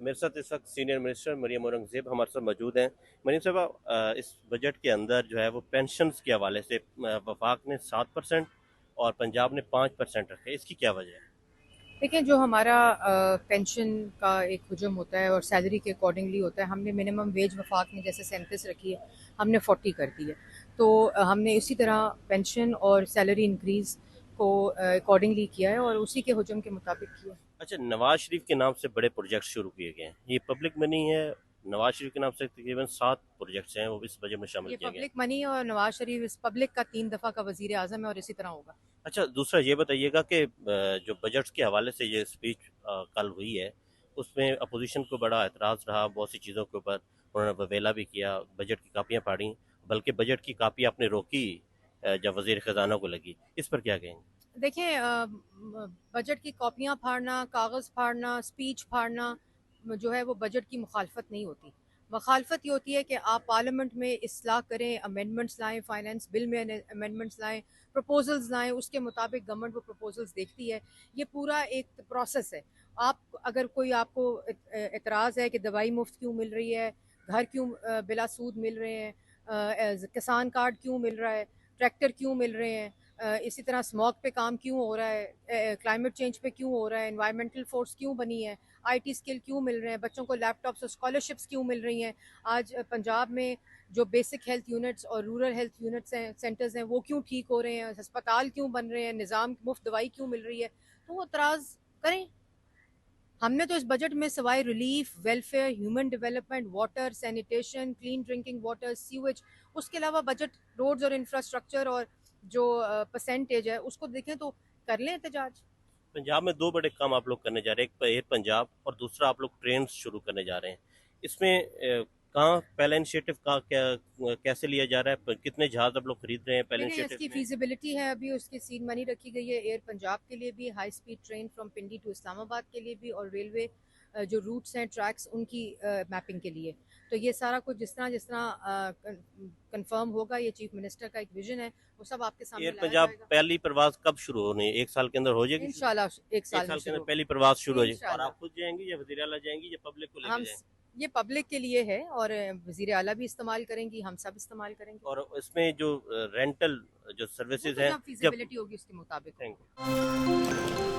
میرے ساتھ اس وقت سینئر منسٹر مریم اورنگزیب ہمارے ساتھ موجود ہیں۔ مریم صاحبہ، اس بجٹ کے اندر جو ہے وہ پینشنز کے حوالے سے وفاق نے 7% اور پنجاب نے 5% رکھے، اس کی کیا وجہ ہے؟ دیکھیں، جو ہمارا پینشن کا ایک حجم ہوتا ہے اور سیلری کے اکارڈنگلی ہوتا ہے، ہم نے منیمم ویج وفاق نے جیسے 37 رکھی ہے، ہم نے 40 کر دی ہے۔ تو ہم نے اسی طرح پینشن اور سیلری انکریز کو اکارڈنگلی کیا ہے اور اسی کے حجم کے مطابق کیا ہے۔ اچھا، نواز شریف کے نام سے بڑے پروجیکٹ شروع کیے گئے ہیں، یہ پبلک منی ہے؟ نواز شریف کے نام سے تقریباً 7 پروجیکٹس ہیں، وہ اس بجٹ میں شامل یہ کیے گئے ہیں۔ پبلک منی اور نواز شریف اس پبلک کا 3 دفعہ کا وزیر اعظم ہے اور اسی طرح ہوگا۔ اچھا، دوسرا یہ بتائیے گا کہ جو بجٹس کے حوالے سے یہ اسپیچ کل ہوئی ہے، اس میں اپوزیشن کو بڑا اعتراض رہا بہت سی چیزوں کے اوپر، انہوں نے وویلا بھی کیا، بجٹ کی کاپیاں پھاڑیں، بلکہ بجٹ کی کاپی آپ نے روکی جب وزیر خزانہ کو لگی، اس پر کیا کہیں گے؟ دیکھیں، بجٹ کی کاپیاں پھاڑنا، کاغذ پھاڑنا، اسپیچ پھاڑنا جو ہے وہ بجٹ کی مخالفت نہیں ہوتی۔ مخالفت یہ ہوتی ہے کہ آپ پارلیمنٹ میں اصلاح کریں، امینڈمنٹس لائیں، فائنانس بل میں امینڈمنٹس لائیں، پروپوزلز لائیں، اس کے مطابق گورنمنٹ وہ پروپوزلز دیکھتی ہے۔ یہ پورا ایک پروسیس ہے۔ اگر کوئی آپ کو اعتراض ہے کہ دوائی مفت کیوں مل رہی ہے، گھر کیوں بلا سود مل رہے ہیں، کسان کارڈ کیوں مل رہا ہے، ٹریکٹر کیوں مل رہے ہیں، اسی طرح اسموگ پہ کام کیوں ہو رہا ہے، کلائمیٹ چینج پہ کیوں ہو رہا ہے، انوائرمنٹل فورس کیوں بنی ہے، آئی ٹی اسکل کیوں مل رہے ہیں، بچوں کو لیپ ٹاپس اور اسکالرشپس کیوں مل رہی ہیں، آج پنجاب میں جو بیسک ہیلتھ یونٹس اور رورل ہیلتھ یونٹس ہیں، سینٹرز ہیں، وہ کیوں ٹھیک ہو رہے ہیں، ہسپتال کیوں بن رہے ہیں، نظام مفت دوائی کیوں مل رہی ہے، تو وہ اعتراض کریں۔ ہم نے تو اس بجٹ میں سوائے relief, welfare, human development, water, sanitation, clean drinking water, sewage, اس کے علاوہ بجٹ روڈز اور انفراسٹرکچر اور جو پرسنٹیج ہے اس کو دیکھیں تو کر لیں احتجاج۔ پنجاب میں 2 بڑے کام آپ لوگ کرنے جا رہے ہیں، ایک ایئر پنجاب اور دوسرا آپ لوگ ٹرینز شروع کرنے جا رہے ہیں۔ اس میں کہاں پہلا انیشیٹو کیسے لیا جا رہا ہے، کتنے جہاز آپ لوگ خرید رہے ہیں پہلے دیکھیں، انیشیٹو اس کی میں؟ فیزیبلٹی ہے، ابھی اس کی سیڈ منی رکھی گئی ہے ایئر پنجاب کے لیے بھی، high speed train from Pindi to Islamabad کے لیے بھی، اور ریلوے جو روٹس ہیں، ٹریکس، ان کی میپنگ کے لیے۔ تو یہ سارا کچھ جس طرح کنفرم ہوگا، یہ چیف منسٹر کا ایک ویژن ہے، وہ سب آپ کے سامنے ایئر لایا پنجاب جائے گا۔ پہلی پرواز کب شروع ہونی ہے؟ 1 سال کے اندر ہو جائے گی شروع؟ انشاءاللہ ایک ایک سال میں سال کے شروع اندر ہوگا پہلی پرواز شروع ہو جائے گی، اور انشاءاللہ۔ آپ خود جائیں گی یا وزیر اعلیٰ جائیں گی یا پبلک کو لے کے ہم جائیں گے؟ یہ پبلک کے لیے ہے اور وزیر اعلیٰ بھی استعمال کریں گی، ہم سب استعمال کریں گے۔ اور اس میں جو رینٹل جو وہ سروسز تو ہیں جب جب فیزیبلٹی ہوگی اس کے مطابق تھینک ہوگا۔ یو